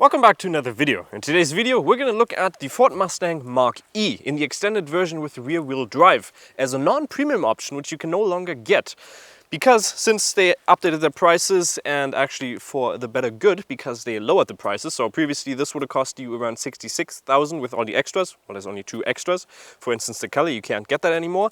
Welcome back to another video. In today's video, we're going to look at the Ford Mustang Mach-E in the extended version with rear-wheel drive as a non-premium option, which you can no longer get. Because since they updated their prices, and actually for the better good, because they lowered the prices. So previously this would have cost you around 66,000 with all the extras. Well, there's only two extras. For instance, the color, you can't get that anymore.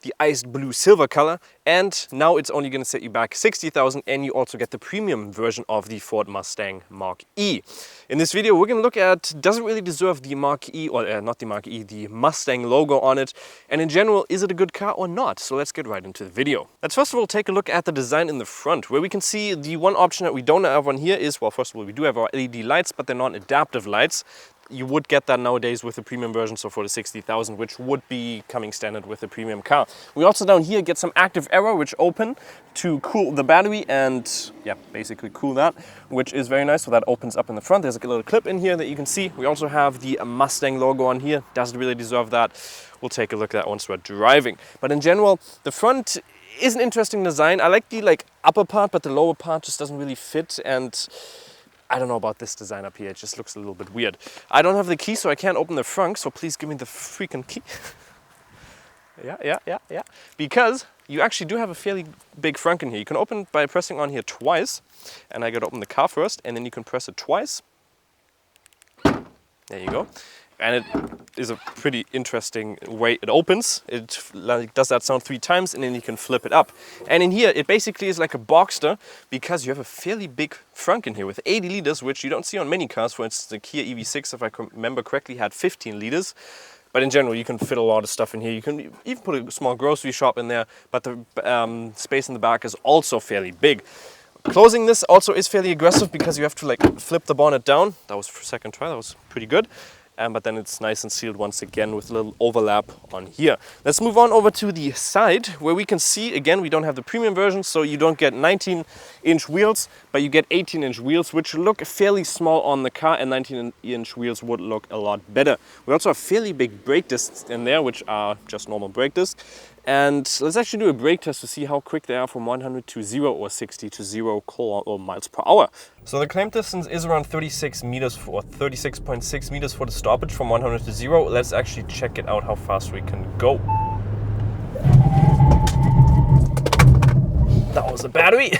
The iced blue silver color, and now it's only going to set you back 60,000, and you also get the premium version of the Ford Mustang Mach-E. In this video, we're going to look at, does it really deserve the Mach-E, or not the Mach-E, the Mustang logo on it, and in general, is it a good car or not? So let's get right into the video. Let's first of all take a look at the design in the front, where we can see the one option that we don't have on here is, well, first of all, we do have our LED lights, but they're non-adaptive lights. You would get that nowadays with the premium version, so for the 60,000, which would be coming standard with a premium car. We also down here get some active aero, which open to cool the battery and, yeah, basically cool that, which is very nice. So that opens up in the front. There's a little clip in here that you can see. We also have the Mustang logo on here. Doesn't really deserve that. We'll take a look at that once we're driving. But in general, the front is an interesting design. I like the upper part, but the lower part just doesn't really fit, and I don't know about this design up here, it just looks a little bit weird. I don't have the key, so I can't open the frunk, so please give me the freaking key. Yeah. Because you actually do have a fairly big frunk in here. You can open by pressing on here twice, and I gotta open the car first, and then you can press it twice. There you go. And it is a pretty interesting way it opens. It does that sound 3 times, and then you can flip it up. And in here, it basically is like a Boxster, because you have a fairly big frunk in here with 80 liters, which you don't see on many cars. For instance, the Kia EV6, if I remember correctly, had 15 liters. But in general, you can fit a lot of stuff in here. You can even put a small grocery shop in there, but the space in the back is also fairly big. Closing this also is fairly aggressive, because you have to flip the bonnet down. That was for second try, that was pretty good. But then it's nice and sealed once again with a little overlap on here. Let's move on over to the side, where we can see, again, we don't have the premium version, so you don't get 19-inch wheels, but you get 18-inch wheels, which look fairly small on the car, and 19-inch wheels would look a lot better. We also have fairly big brake discs in there, which are just normal brake discs. And let's actually do a brake test to see how quick they are from 100 to 0 or 60 to 0 miles per hour. So the claimed distance is around 36 meters or 36.6 meters for the stoppage from 100 to 0. Let's actually check it out how fast we can go. That was a battery.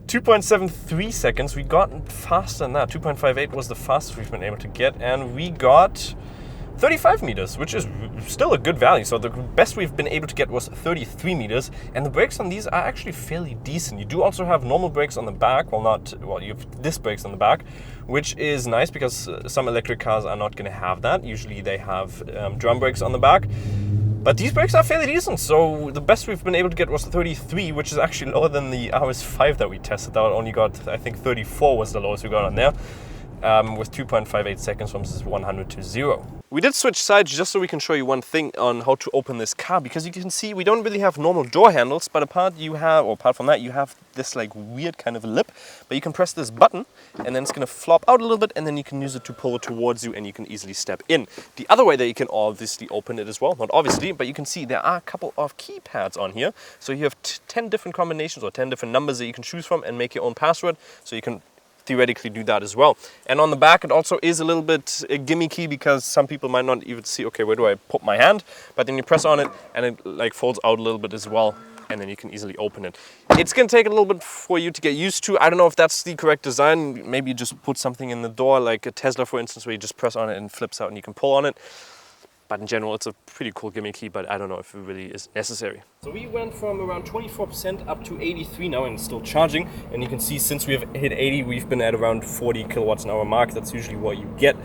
2.73 seconds. We got faster than that. 2.58 was the fastest we've been able to get, and we got 35 meters, which is still a good value. So the best we've been able to get was 33 meters, and the brakes on these are actually fairly decent. You do also have normal brakes on the back, you have disc brakes on the back, which is nice because some electric cars are not going to have that. Usually they have drum brakes on the back. But these brakes are fairly decent, so the best we've been able to get was 33, which is actually lower than the RS5 that we tested out. Only got, I think 34 was the lowest we got on there, with 2.58 seconds from 100 to 0. We did switch sides just so we can show you one thing on how to open this car, because you can see we don't really have normal door handles, but apart from that, you have this weird kind of lip, but you can press this button and then it's going to flop out a little bit, and then you can use it to pull it towards you and you can easily step in. The other way that you can obviously open it as well, not obviously, but you can see there are a couple of keypads on here. So you have 10 different combinations or 10 different numbers that you can choose from and make your own password, so you can theoretically do that as well. And on the back, it also is a little bit gimmicky, because some people might not even see, okay, where do I put my hand? But then you press on it and it folds out a little bit as well, and then you can easily open it. It's gonna take a little bit for you to get used to. I don't know if that's the correct design. Maybe you just put something in the door, like a Tesla, for instance, where you just press on it and it flips out and you can pull on it. But in general, it's a pretty cool gimmicky, but I don't know if it really is necessary. So we went from around 24% up to 83 now, and it's still charging. And you can see since we have hit 80, we've been at around 40 kilowatts an hour mark. That's usually what you get.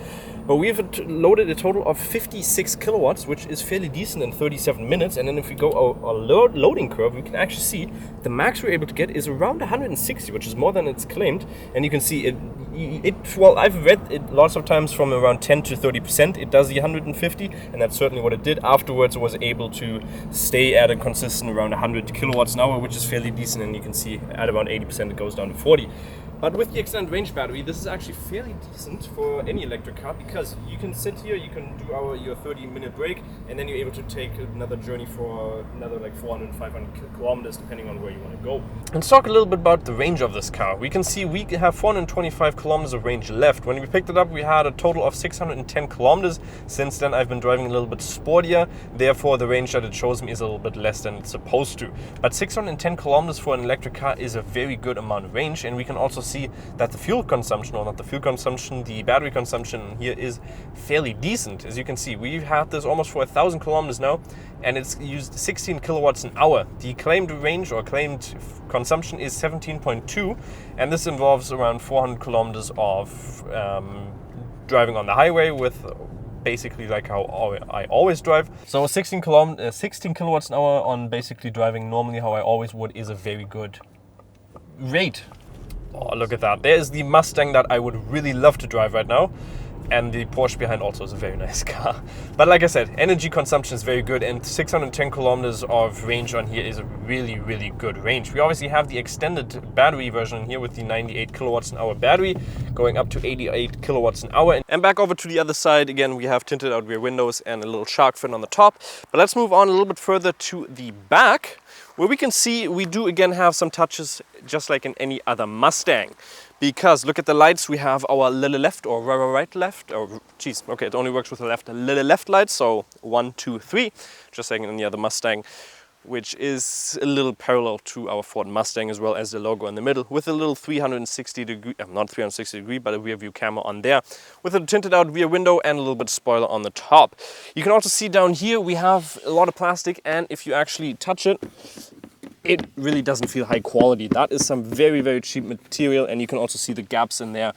But we've loaded a total of 56 kilowatts, which is fairly decent in 37 minutes. And then if we go a loading curve, we can actually see the max we're able to get is around 160, which is more than it's claimed. And you can see well, I've read it lots of times from around 10 to 30%. It does the 150, and that's certainly what it did. Afterwards, it was able to stay at a consistent around 100 kilowatts an hour, which is fairly decent. And you can see at around 80%, it goes down to 40. But with the extended range battery, this is actually fairly decent for any electric car, because you can sit here, you can do your 30-minute break, and then you're able to take another journey for another like 400, 500 kilometers, depending on where you want to go. Let's talk a little bit about the range of this car. We can see we have 425 kilometers of range left. When we picked it up, we had a total of 610 kilometers. Since then, I've been driving a little bit sportier. Therefore, the range that it shows me is a little bit less than it's supposed to. But 610 kilometers for an electric car is a very good amount of range, and we can also see that the fuel consumption, or not the fuel consumption, the battery consumption here is fairly decent. As you can see, we've had this almost for 1,000 kilometers now, and it's used 16 kilowatts an hour. The claimed range or claimed consumption is 17.2, and this involves around 400 kilometers of driving on the highway with basically like how I always drive. So 16 kilowatts an hour on basically driving normally how I always would is a very good rate. Oh, look at that. There's the Mustang that I would really love to drive right now. And the Porsche behind also is a very nice car. But like I said, energy consumption is very good, and 610 kilometers of range on here is a really, really good range. We obviously have the extended battery version here with the 98 kilowatts an hour battery going up to 88 kilowatts an hour. And back over to the other side, again, we have tinted out rear windows and a little shark fin on the top. But let's move on a little bit further to the back, where we can see we do again have some touches just like in any other Mustang. Because look at the lights, we have our little left or right left, or geez, okay, it only works with the left, a little left light, so 1, 2, 3, just like in any other Mustang, which is a little parallel to our Ford Mustang, as well as the logo in the middle, with a little 360 degree, not 360 degree, but a rear view camera on there, with a tinted out rear window and a little bit spoiler on the top. You can also see down here we have a lot of plastic, and if you actually touch it, it really doesn't feel high quality. That is some very, very cheap material, and you can also see the gaps in there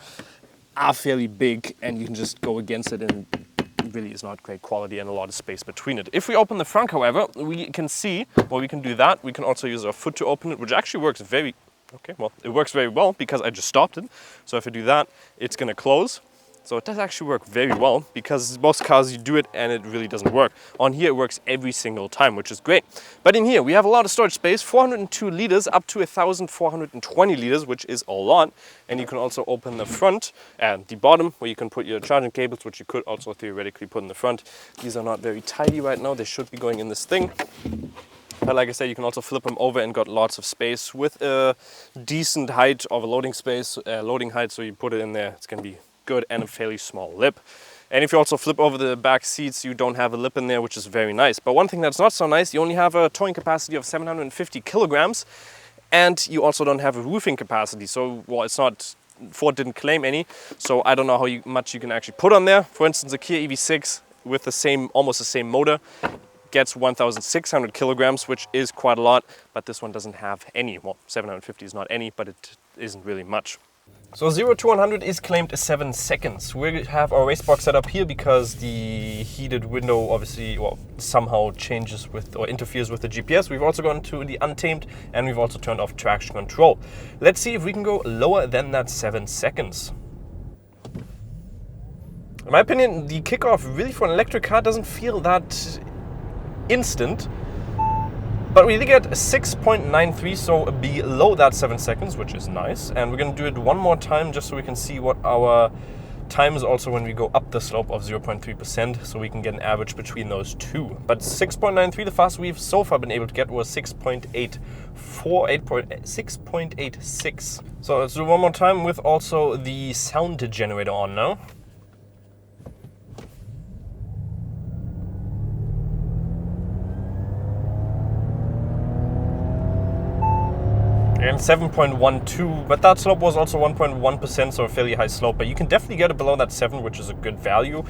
are fairly big, and you can just go against it, and it really is not great quality and a lot of space between it. If we open the front, however, we can see, well, we can do that. We can also use our foot to open it, which actually works very, okay, well, it works very well because I just stopped it. So if I do that, it's gonna close. So it does actually work very well, because most cars you do it and it really doesn't work. On here it works every single time, which is great. But in here we have a lot of storage space, 402 liters up to 1,420 liters, which is a lot. And you can also open the front and the bottom, where you can put your charging cables, which you could also theoretically put in the front. These are not very tidy right now. They should be going in this thing. But like I said, you can also flip them over and got lots of space with a decent height of a loading space, loading height. So you put it in there, it's gonna be good, and a fairly small lip. And if you also flip over the back seats, you don't have a lip in there, which is very nice. But one thing that's not so nice, you only have a towing capacity of 750 kilograms, and you also don't have a roofing capacity. So, well, it's not, Ford didn't claim any, so I don't know how much you can actually put on there. For instance, a Kia EV6 with the same, almost the same motor gets 1,600 kilograms, which is quite a lot, but this one doesn't have any. Well, 750 is not any, but it isn't really much. So 0 to 100 is claimed as 7 seconds. We have our race box set up here because the heated window obviously, well, somehow changes with or interferes with the GPS. We've also gone to the untamed, and we've also turned off traction control. Let's see if we can go lower than that 7 seconds. In my opinion, the kickoff really for an electric car doesn't feel that instant. But we did get 6.93, so below that 7 seconds, which is nice. And we're going to do it one more time just so we can see what our time is also when we go up the slope of 0.3%, so we can get an average between those two. But 6.93, the fastest we've so far been able to get was 6.86. So let's do one more time with also the sound generator on now. And 7.12, but that slope was also 1.1%, so a fairly high slope. But you can definitely get it below that 7, which is a good value.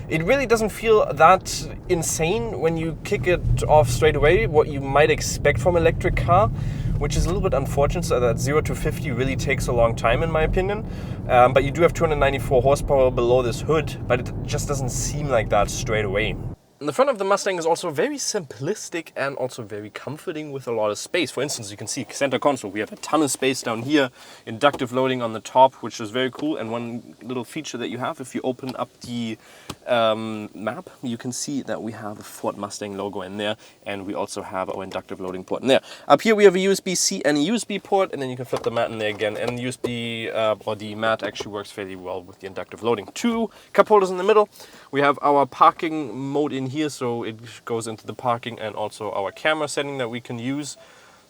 It really doesn't feel that insane when you kick it off straight away, what you might expect from an electric car, which is a little bit unfortunate. So that 0 to 50 really takes a long time, in my opinion. But you do have 294 horsepower below this hood, but it just doesn't seem like that straight away. And the front of the Mustang is also very simplistic and also very comforting with a lot of space. For instance, you can see center console. We have a ton of space down here, inductive loading on the top, which is very cool. And one little feature that you have, if you open up the map, you can see that we have a Ford Mustang logo in there, and we also have our inductive loading port in there. Up here we have a USB-C and a USB port, and then you can flip the mat in there again. And the USB or the mat actually works fairly well with the inductive loading. 2 cup holders in the middle. We have our parking mode in here, so it goes into the parking, and also our camera setting that we can use,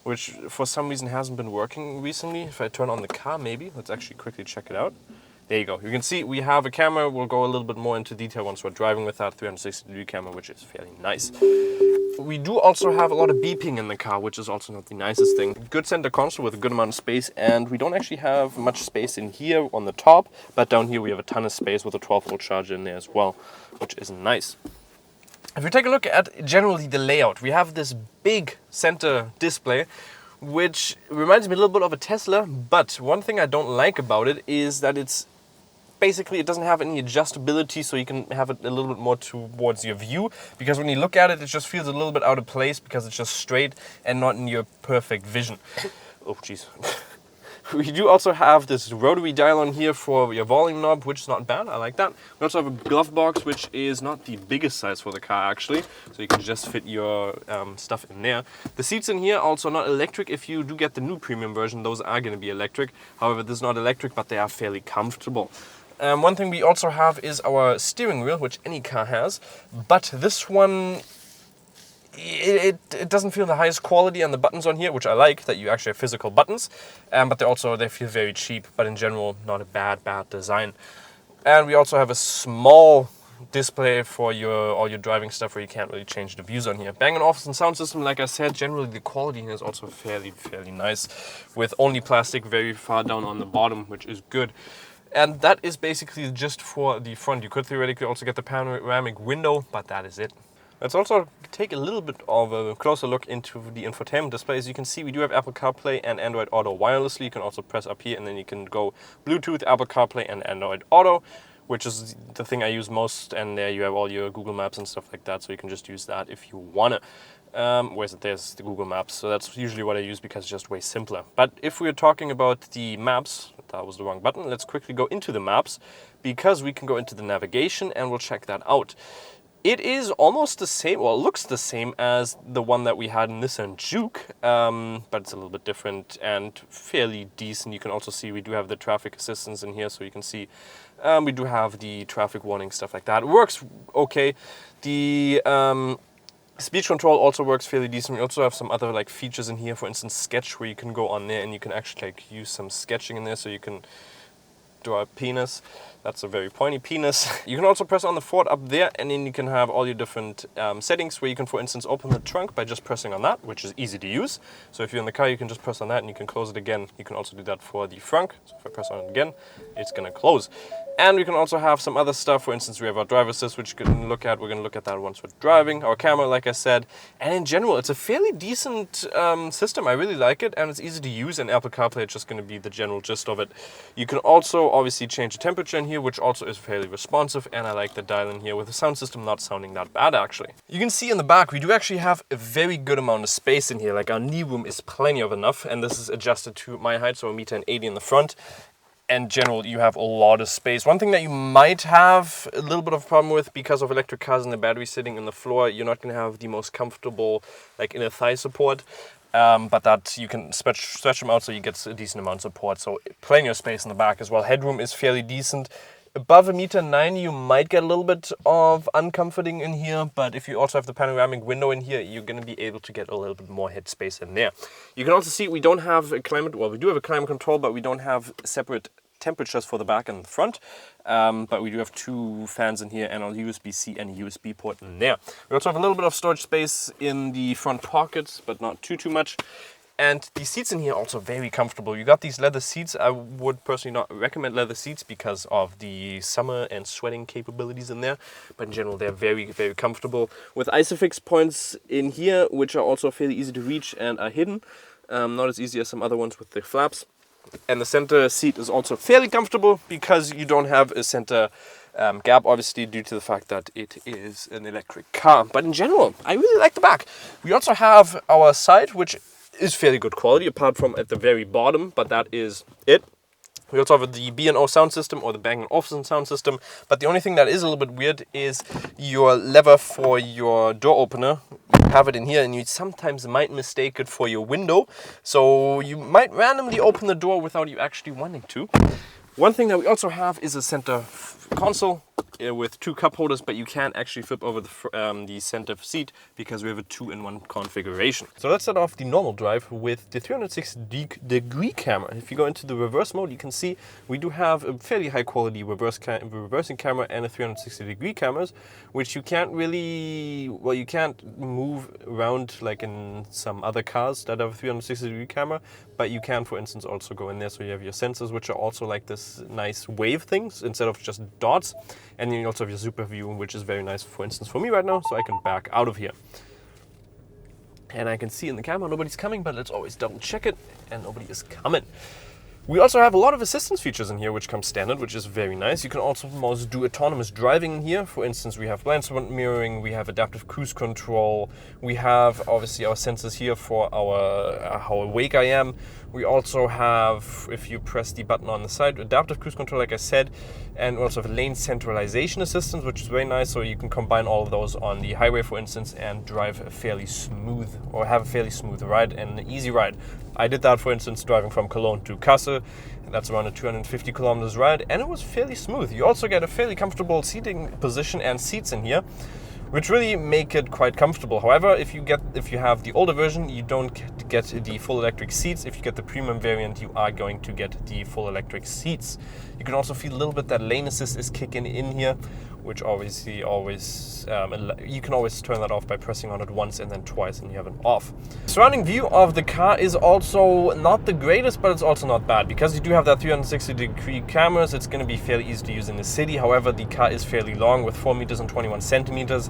which for some reason hasn't been working recently. If I turn on the car, maybe. Let's actually quickly check it out. There you go. You can see we have a camera. We'll go a little bit more into detail once we're driving with that 360-degree camera, which is fairly nice. We do also have a lot of beeping in the car, which is also not the nicest thing. Good center console with a good amount of space, and we don't actually have much space in here on the top, but down here we have a ton of space with a 12-volt charger in there as well, which is nice. If we take a look at generally the layout, we have this big center display, which reminds me a little bit of a Tesla, but one thing I don't like about it is that basically it doesn't have any adjustability, so you can have it a little bit more towards your view, because when you look at it, it just feels a little bit out of place because it's just straight and not in your perfect vision. Oh jeez. We do also have this rotary dial on here for your volume knob, which is not bad. I like that. We also have a glove box, which is not the biggest size for the car actually, so you can just fit your stuff in there. The seats in here also not electric. If you do get the new premium version, those are going to be electric. However, this is not electric, but they are fairly comfortable. One thing we also have is our steering wheel, which any car has, but this one, it doesn't feel the highest quality on the buttons on here, which I like, that you actually have physical buttons, but they feel very cheap, but in general, not a bad design. And we also have a small display for all your driving stuff where you can't really change the views on here. Bang & Olufsen sound system, like I said, generally the quality here is also fairly nice, with only plastic very far down on the bottom, which is good. And that is basically just for the front. You could theoretically also get the panoramic window, but that is it. Let's also take a little bit of a closer look into the infotainment display. As you can see, we do have Apple CarPlay and Android Auto wirelessly. You can also press up here and then you can go Bluetooth, Apple CarPlay and Android Auto, which is the thing I use most. And there you have all your Google Maps and stuff like that, so you can just use that if you want to. There's the Google Maps, so that's usually what I use because it's just way simpler. But if we're talking about the maps, that was the wrong button, let's quickly go into the maps, because we can go into the navigation and we'll check that out. It is almost the same, well, it looks the same as the one that we had in Nissan Juke, but it's a little bit different and fairly decent. You can also see we do have the traffic assistance in here, so you can see we do have the traffic warning, stuff like that. It works okay. The speech control also works fairly decent. We also have some other features in here, for instance sketch, where you can go on there and you can actually use some sketching in there, so you can draw a penis. That's a very pointy penis. You can also press on the Ford up there, and then you can have all your different settings, where you can, for instance, open the trunk by just pressing on that, which is easy to use. So if you're in the car, you can just press on that and you can close it again. You can also do that for the front. So if I press on it again, it's going to close. And we can also have some other stuff. For instance, we have our driver assist, which you can look at. We're going to look at that once we're driving. Our camera, like I said. And in general, it's a fairly decent system. I really like it, and it's easy to use. And Apple CarPlay is just going to be the general gist of it. You can also obviously change the temperature in here, which also is fairly responsive. And I like the dial in here with the sound system not sounding that bad, actually. You can see in the back, we do actually have a very good amount of space in here. Our knee room is plenty of enough. And this is adjusted to my height, so 1.80 m in the front. In general, you have a lot of space. One thing that you might have a little bit of a problem with, because of electric cars and the battery sitting in the floor, you're not going to have the most comfortable inner thigh support, but that you can stretch them out so you get a decent amount of support. So plenty of space in the back as well. Headroom is fairly decent. Above 1.9 m, you might get a little bit of uncomforting in here, but if you also have the panoramic window in here, you're going to be able to get a little bit more head space in there. You can also see we don't have a climate, well, we do have a climate control, but we don't have separate temperatures for the back and the front, but we do have 2 fans in here and a USB-C and a USB port in there. We also have a little bit of storage space in the front pockets, but not too much. And the seats in here are also very comfortable. You got these leather seats. I would personally not recommend leather seats because of the summer and sweating capabilities in there. But in general, they're very comfortable. With ISOFIX points in here, which are also fairly easy to reach and are hidden. Not as easy as some other ones with the flaps. And the center seat is also fairly comfortable because you don't have a center gap, obviously due to the fact that it is an electric car. But in general, I really like the back. We also have our side, which is fairly good quality, apart from at the very bottom, but that is it. We also have the B&O sound system, or the Bang & Olufsen sound system, but the only thing that is a little bit weird is your lever for your door opener. You have it in here, and you sometimes might mistake it for your window, so you might randomly open the door without you actually wanting to. One thing that we also have is a center console with 2 cup holders, but you can't actually flip over the center seat because we have a 2-in-1 configuration. So let's start off the normal drive with the 360-degree camera. If you go into the reverse mode, you can see we do have a fairly high quality reversing camera and a 360-degree cameras, which you can't really, well, you can't move around like in some other cars that have a 360-degree camera, but you can, for instance, also go in there. So you have your sensors, which are also like this nice wave things instead of just dots. And then you also have your super view, which is very nice, for instance, for me right now, so I can back out of here. And I can see in the camera nobody's coming, but let's always double check it, and nobody is coming. We also have a lot of assistance features in here, which come standard, which is very nice. You can also do autonomous driving in here. For instance, we have blind spot mirroring, we have adaptive cruise control, we have obviously our sensors here for our how awake I am. We also have, if you press the button on the side, adaptive cruise control, like I said, and we also have lane centralization assistance, which is very nice. So you can combine all of those on the highway, for instance, and drive a fairly smooth, or have a fairly smooth ride and an easy ride. I did that, for instance, driving from Cologne to Kassel. That's around a 250 kilometers ride, and it was fairly smooth. You also get a fairly comfortable seating position and seats in here, which really make it quite comfortable. However, if you have the older version, you don't get the full electric seats. If you get the premium variant, you are going to get the full electric seats. You can also feel a little bit that lane assist is kicking in here, which obviously you can always turn that off by pressing on it once and then twice, and you have it off. Surrounding view of the car is also not the greatest, but it's also not bad. Because you do have that 360-degree cameras, it's going to be fairly easy to use in the city. However, the car is fairly long with 4 meters and 21 centimeters.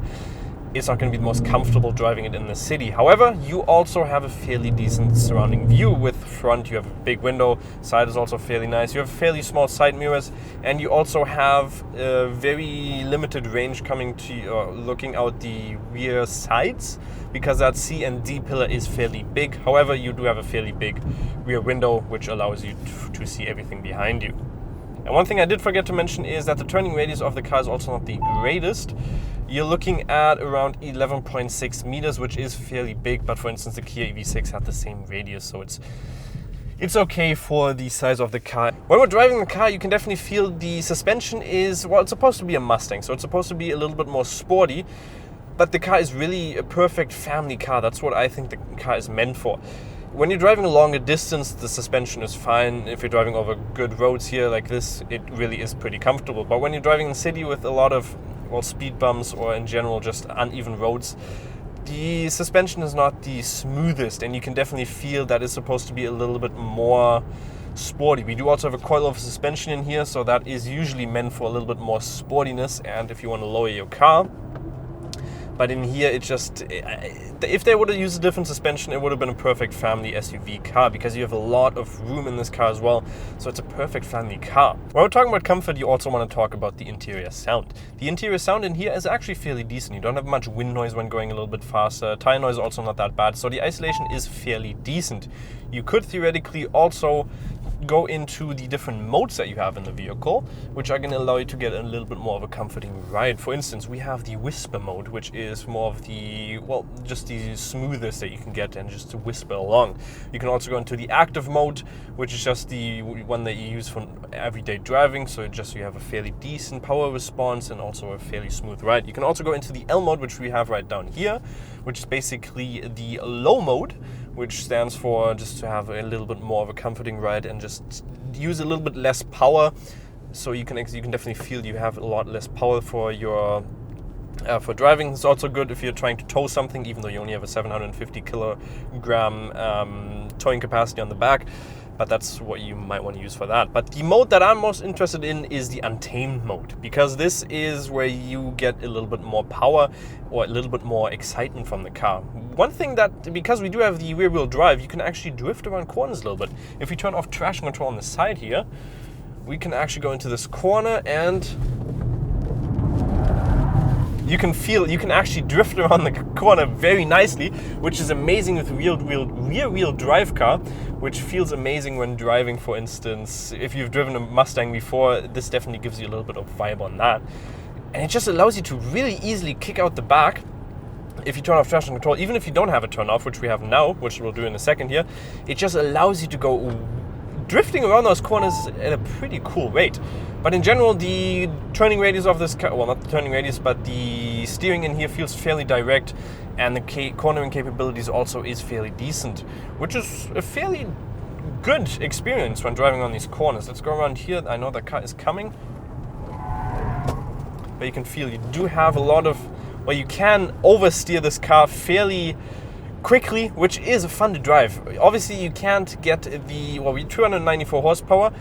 It's not going to be the most comfortable driving it in the city. However, you also have a fairly decent surrounding view. With front, you have a big window. Side is also fairly nice. You have fairly small side mirrors, and you also have a very limited range coming to looking out the rear sides, because that C and D pillar is fairly big. However, you do have a fairly big rear window, which allows you to see everything behind you. And one thing I did forget to mention is that the turning radius of the car is also not the greatest. You're looking at around 11.6 meters, which is fairly big, but for instance the Kia EV6 had the same radius, so it's okay for the size of the car. When we're driving the car, you can definitely feel the suspension is, well, it's supposed to be a Mustang, so it's supposed to be a little bit more sporty, but the car is really a perfect family car. That's what I think the car is meant for. When you're driving a longer distance, the suspension is fine. If you're driving over good roads here like this, it really is pretty comfortable. But when you're driving in the city with a lot of, well, speed bumps, or in general just uneven roads, the suspension is not the smoothest, and you can definitely feel that it's supposed to be a little bit more sporty. We do also have a coilover suspension in here, so that is usually meant for a little bit more sportiness, and if you want to lower your car. But in here, it just, if they would have used a different suspension, it would have been a perfect family SUV car, because you have a lot of room in this car as well. So it's a perfect family car. When we're talking about comfort, you also want to talk about the interior sound. The interior sound in here is actually fairly decent. You don't have much wind noise when going a little bit faster. Tire noise is also not that bad. So the isolation is fairly decent. You could theoretically also go into the different modes that you have in the vehicle, which are going to allow you to get a little bit more of a comforting ride. For instance, we have the whisper mode, which is more of the, well, just the smoothest that you can get and just to whisper along. You can also go into the active mode, which is just the one that you use for everyday driving, so just so you have a fairly decent power response and also a fairly smooth ride. You can also go into the L mode, which we have right down here, which is basically the low mode, which stands for just to have a little bit more of a comforting ride and just use a little bit less power. So you can definitely feel you have a lot less power for your for driving. It's also good if you're trying to tow something, even though you only have a 750 kilogram towing capacity on the back. But that's what you might want to use for that. But the mode that I'm most interested in is the untamed mode, because this is where you get a little bit more power or a little bit more excitement from the car. One thing that, because we do have the rear wheel drive, you can actually drift around corners a little bit. If we turn off traction control on the side here, we can actually go into this corner and you can actually drift around the corner very nicely, which is amazing with rear-wheel drive car, which feels amazing when driving. For instance, if you've driven a Mustang before, this definitely gives you a little bit of vibe on that. And it just allows you to really easily kick out the back if you turn off traction control. Even if you don't have it turned off, which we have now, which we'll do in a second here, it just allows you to go drifting around those corners at a pretty cool rate. But in general, the turning radius of this car, well, not the turning radius, but the steering in here feels fairly direct, and the cornering capabilities also is fairly decent, which is a fairly good experience when driving on these corners. Let's go around here. I know the car is coming, but you can feel you do have a lot of, well, you can oversteer this car fairly quickly, which is fun to drive. Obviously, you can't get the, well, 294 horsepower.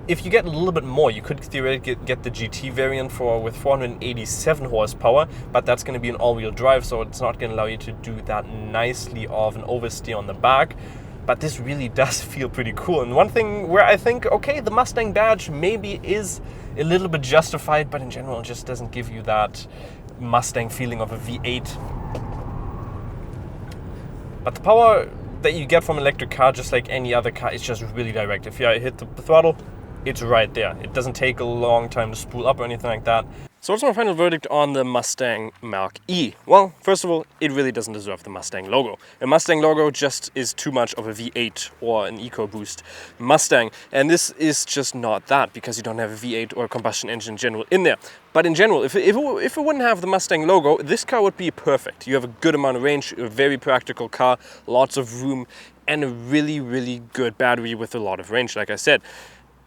If you get a little bit more, you could theoretically get the GT variant with 487 horsepower, but that's going to be an all-wheel drive, so it's not going to allow you to do that nicely of an oversteer on the back. But this really does feel pretty cool. And one thing where I think, okay, the Mustang badge maybe is a little bit justified, but in general, it just doesn't give you that Mustang feeling of a V8. But the power that you get from an electric car, just like any other car, is just really direct. If you hit the throttle, it's right there. It doesn't take a long time to spool up or anything like that. So what's my final verdict on the Mustang Mach-E? Well, first of all, it really doesn't deserve the Mustang logo. A Mustang logo just is too much of a V8 or an EcoBoost Mustang. And this is just not that, because you don't have a V8 or a combustion engine in general in there. But in general, if it wouldn't have the Mustang logo, this car would be perfect. You have a good amount of range, a very practical car, lots of room, and a really, really good battery with a lot of range, like I said.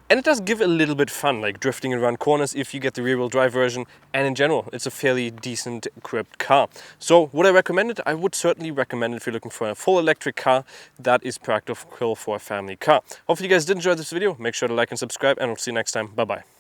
And it does give a little bit fun, like drifting around corners if you get the rear-wheel drive version. And in general, it's a fairly decent equipped car. So would I recommend it? I would certainly recommend it if you're looking for a full electric car that is practical for a family car. Hopefully you guys did enjoy this video. Make sure to like and subscribe, and we'll see you next time. Bye-bye.